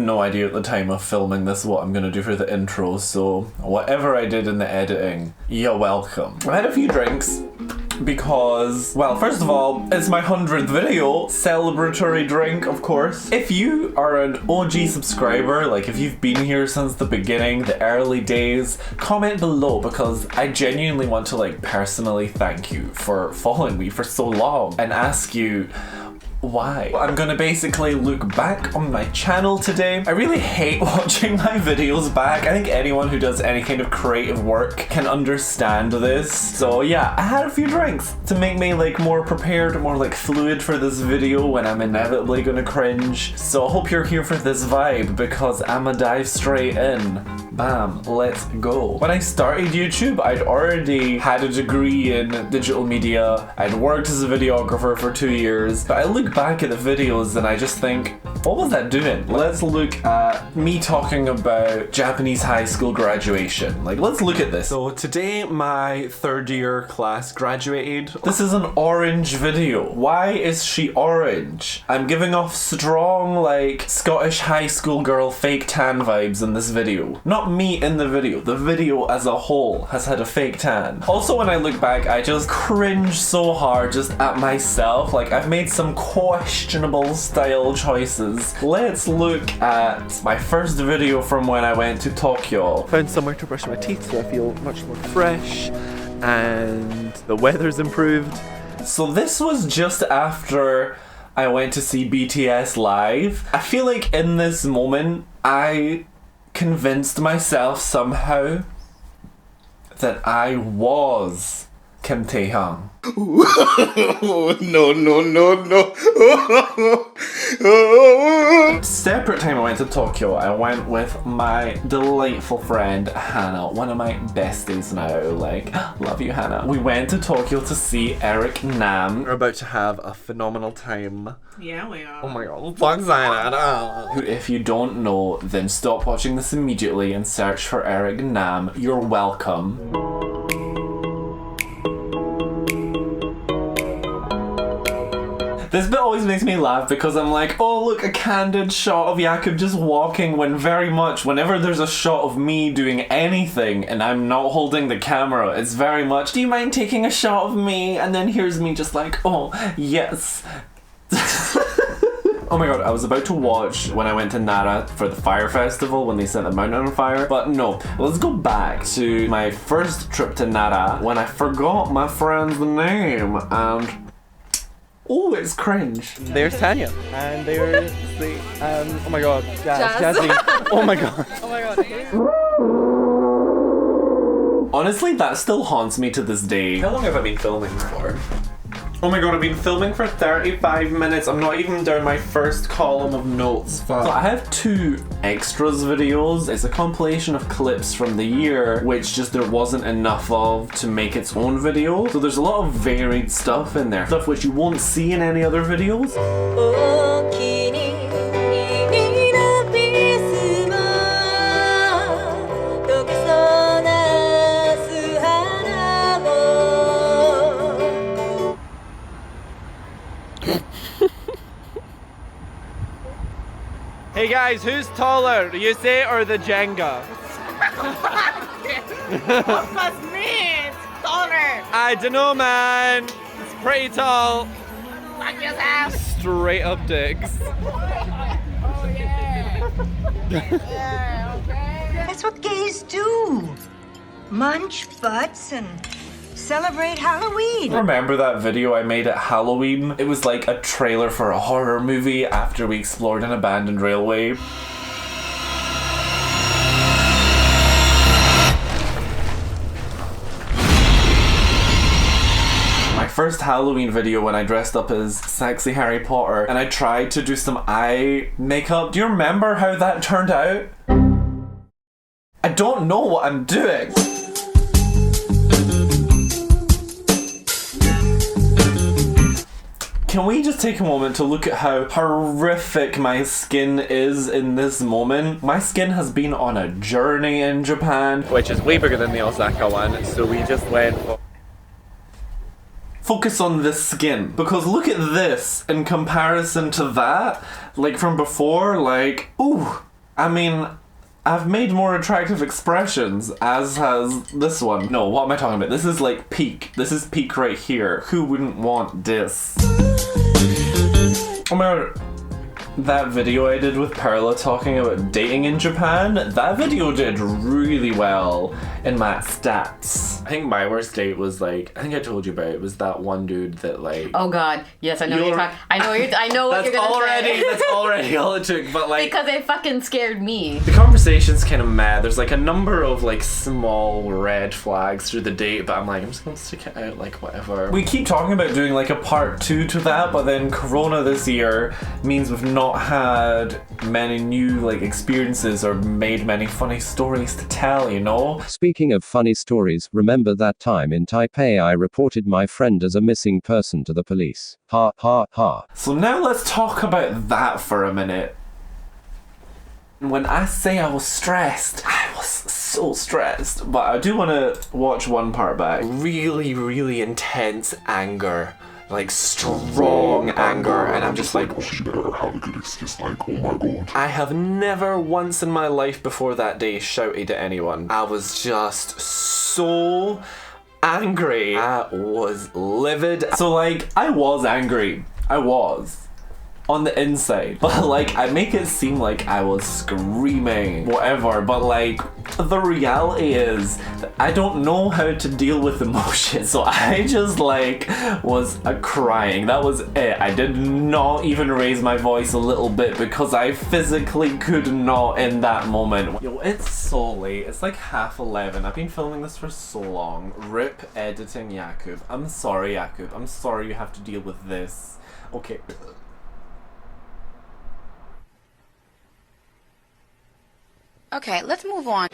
no idea at the time of filming this what I'm gonna do for the intro, so whatever I did in the editing, you're welcome. I had a few drinks because, well, first of all, it's my 100th video, celebratory drink, of course. If you are an OG subscriber, like if you've been here since the beginning, the early days, comment below because I genuinely want to like personally thank you for following me for so long and ask you why. I'm gonna basically look back on my channel today. I really hate watching my videos back. I think anyone who does any kind of creative work can understand this. So yeah, I had a few drinks to make me like more prepared, more like fluid for this video when I'm inevitably gonna cringe. So I hope you're here for this vibe because I'ma dive straight in. Bam, let's go. When I started YouTube, I'd already had a degree in digital media. I'd worked as a videographer for 2 years, but I look back at the videos and I just think, what was that doing? Let's look at me talking about Japanese high school graduation. Like, let's look at this. So today my 3rd year class graduated. This is an orange video. Why is she orange? I'm giving off strong, like, Scottish high school girl fake tan vibes in this video. Not me in the video as a whole has had a fake tan. Also, when I look back, I just cringe so hard just at myself. Like, I've made some questionable style choices. Let's look at my first video from when I went to Tokyo. Found somewhere to brush my teeth so I feel much more fresh and the weather's improved. So this was just after I went to see BTS live. I feel like in this moment I convinced myself somehow that I was Kim Tae-hyung. No. Separate time I went to Tokyo, I went with my delightful friend Hannah, one of my besties now, like, love you Hannah. We went to Tokyo to see Eric Nam. We're about to have a phenomenal time. Yeah, we are. Oh my god, who, if you don't know, then stop watching this immediately and search for Eric Nam. You're welcome. This bit always makes me laugh because I'm like, oh look, a candid shot of Jakub just walking, when very much, whenever there's a shot of me doing anything and I'm not holding the camera, it's very much, do you mind taking a shot of me? And then here's me just like, oh, yes. Oh my god, I was about to watch when I went to NARA for the fire festival when they set the mountain on fire, but no. Let's go back to my first trip to NARA when I forgot my friend's name and oh, it's cringe. There's Tanya. And there's the, oh my god, Jazzy. Oh my god. Oh my god. Honestly, that still haunts me to this day. How long have I been filming for? Oh my god, I've been filming for 35 minutes. I'm not even down my first column of notes. So I have 2 extras videos. It's a compilation of clips from the year, which just there wasn't enough of to make its own video. So there's a lot of varied stuff in there. Stuff which you won't see in any other videos. Hey guys, who's taller, you say, or the Jenga? Of course me, it's taller. I don't know, man. It's pretty tall. Fuck yourself. Straight up dicks. Oh yeah. Yeah, okay. That's what gays do. Munch butts and celebrate Halloween. Remember that video I made at Halloween? It was like a trailer for a horror movie after we explored an abandoned railway. My first Halloween video when I dressed up as sexy Harry Potter and I tried to do some eye makeup. Do you remember how that turned out? I don't know what I'm doing. Can we just take a moment to look at how horrific my skin is in this moment? My skin has been on a journey in Japan, Which is way bigger than the Osaka one, so we just went for... Focus on this skin, because look at this in comparison to that, like from before, like, ooh, I mean, I've made more attractive expressions, as has this one. No, what am I talking about? This is like peak. This is peak right here. Who wouldn't want this? Remember that video I did with Perla talking about dating in Japan? That video did really well in my stats. I think my worst date was like, I think I told you about it, was that one dude that like... Oh god, yes, I know what you're talking. I know what you're gonna say. That's already all it took, but like... Because it fucking scared me. The conversation's kind of mad. There's like a number of like small red flags through the date, but I'm like, I'm just gonna stick it out, like whatever. We keep talking about doing like a part 2 to that, but then Corona this year means we've not had many new like experiences or made many funny stories to tell, you know? Speaking of funny stories, remember that time in Taipei I reported my friend as a missing person to the police. Ha ha ha. So now let's talk about that for a minute. When I say I was stressed, I was so stressed. But I do want to watch one part back. Really, really intense anger. Like strong anger, and I'm just like, I have never once in my life before that day shouted at anyone. I was just so angry. I was livid. So like, I was angry. I was. On the inside, but like I make it seem like I was screaming whatever, but like the reality is that I don't know how to deal with emotion, so I just like was crying. That was it. I did not even raise my voice a little bit because I physically could not in that moment. Yo, it's so late. It's like 11:30. I've been filming this for so long. Rip editing Jakub. I'm sorry, Jakub. I'm sorry you have to deal with this. Okay. Okay, let's move on.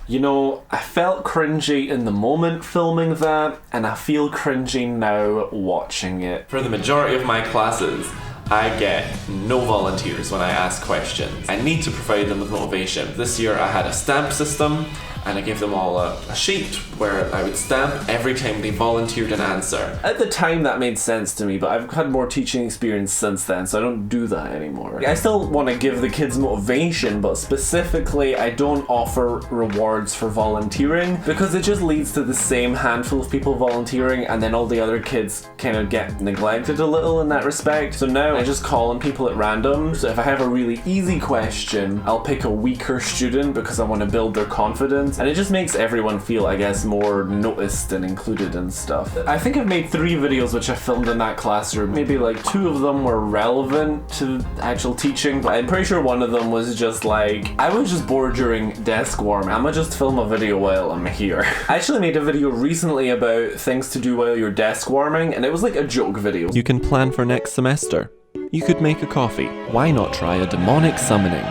You know, I felt cringy in the moment filming that, and I feel cringy now watching it. For the majority of my classes, I get no volunteers when I ask questions. I need to provide them with motivation. This year I had a stamp system, and I gave them all a sheet where I would stamp every time they volunteered an answer. At the time that made sense to me, but I've had more teaching experience since then, so I don't do that anymore. I still want to give the kids motivation, but specifically I don't offer rewards for volunteering because it just leads to the same handful of people volunteering and then all the other kids kind of get neglected a little in that respect. So now I just call on people at random. So if I have a really easy question, I'll pick a weaker student because I want to build their confidence. And it just makes everyone feel, I guess, more noticed and included and stuff. I think I've made 3 videos which I filmed in that classroom. Maybe like 2 of them were relevant to actual teaching, but I'm pretty sure one of them was just like, I was just bored during desk warming. I'ma just film a video while I'm here. I actually made a video recently about things to do while you're desk warming, and it was like a joke video. You can plan for next semester. You could make a coffee. Why not try a demonic summoning?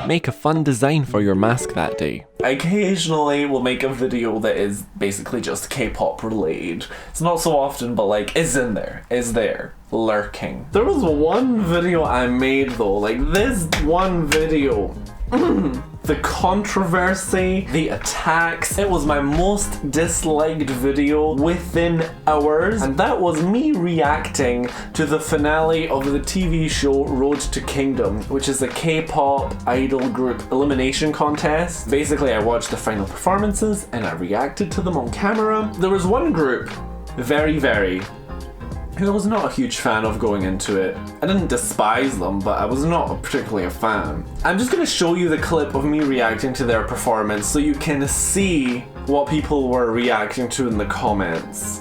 Make a fun design for your mask that day. I occasionally will make a video that is basically just K-pop related. It's not so often, but like, is there, lurking. There was one video I made though, like this one video. The controversy, the attacks. It was my most disliked video within hours, and that was me reacting to the finale of the TV show Road to Kingdom, which is a K-pop idol group elimination contest. Basically, I watched the final performances and I reacted to them on camera. There was one group, very, who I was not a huge fan of going into it. I didn't despise them, but I was not particularly a fan. I'm just gonna show you the clip of me reacting to their performance so you can see what people were reacting to in the comments.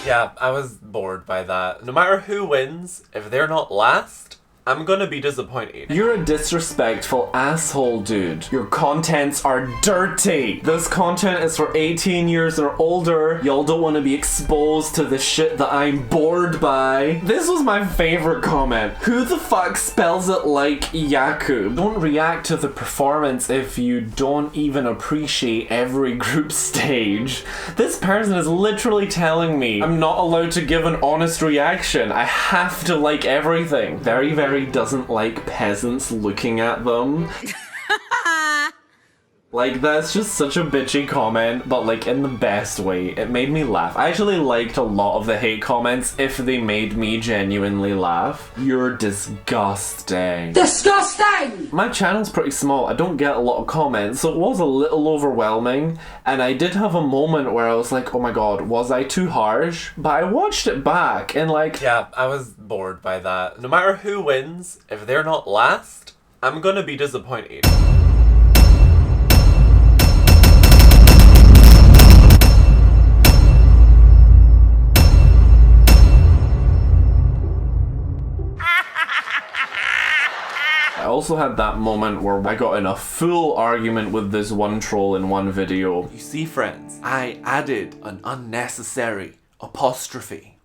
Yeah, I was bored by that. No matter who wins, if they're not last, I'm gonna be disappointed. You're a disrespectful asshole, dude. Your contents are dirty. This content is for 18 years or older. Y'all don't want to be exposed to the shit that I'm bored by. This was my favorite comment. Who the fuck spells it like Jakub? Don't react to the performance if you don't even appreciate every group stage. This person is literally telling me I'm not allowed to give an honest reaction. I have to like everything. Very doesn't like peasants looking at them. Like, that's just such a bitchy comment, but like in the best way. It made me laugh. I actually liked a lot of the hate comments if they made me genuinely laugh. You're disgusting. Disgusting! My channel's pretty small. I don't get a lot of comments, so it was a little overwhelming. And I did have a moment where I was like, oh my god, was I too harsh? But I watched it back and like... Yeah, I was bored by that. No matter who wins, if they're not last, I'm gonna be disappointed. I also had that moment where I got in a full argument with this one troll in one video. You see, friends, I added an unnecessary apostrophe.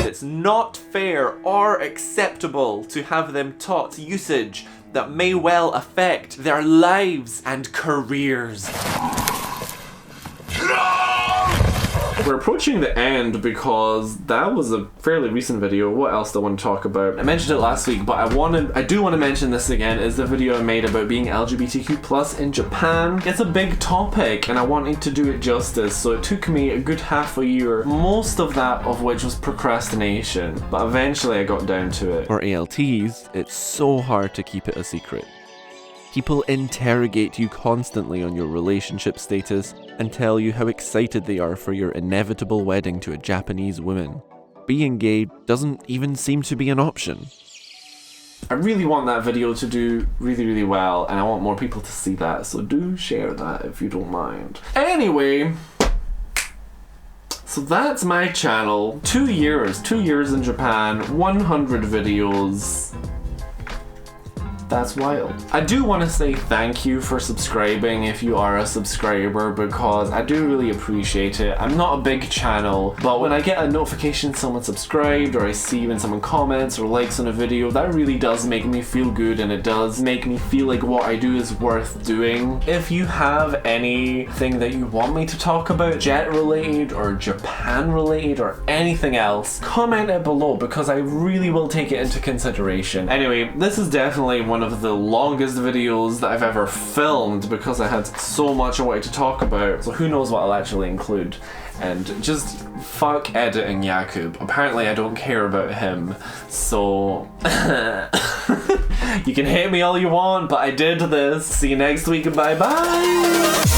It's not fair or acceptable to have them taught usage that may well affect their lives and careers. We're approaching the end because that was a fairly recent video. What else do I want to talk about? I mentioned it last week, but I do want to mention this again, is the video I made about being LGBTQ+ in Japan. It's a big topic and I wanted to do it justice, so it took me a good half a year, most of that of which was procrastination, but eventually I got down to it. For ALTs, it's so hard to keep it a secret. People interrogate you constantly on your relationship status and tell you how excited they are for your inevitable wedding to a Japanese woman. Being gay doesn't even seem to be an option. I really want that video to do really well, and I want more people to see that, so do share that if you don't mind. Anyway, so that's my channel. 2 years in Japan, 100 videos. That's wild. I do want to say thank you for subscribing if you are a subscriber, because I do really appreciate it. I'm not a big channel, but when I get a notification someone subscribed, or I see when someone comments or likes on a video, that really does make me feel good, and it does make me feel like what I do is worth doing. If you have anything that you want me to talk about, jet related or Japan related or anything else, comment it below, because I really will take it into consideration. Anyway, this is definitely one of the longest videos that I've ever filmed because I had so much I wanted to talk about, so who knows what I'll actually include. And just fuck editing Jakub. Apparently I don't care about him, so you can hate me all you want, but I did this. See you next week and bye bye.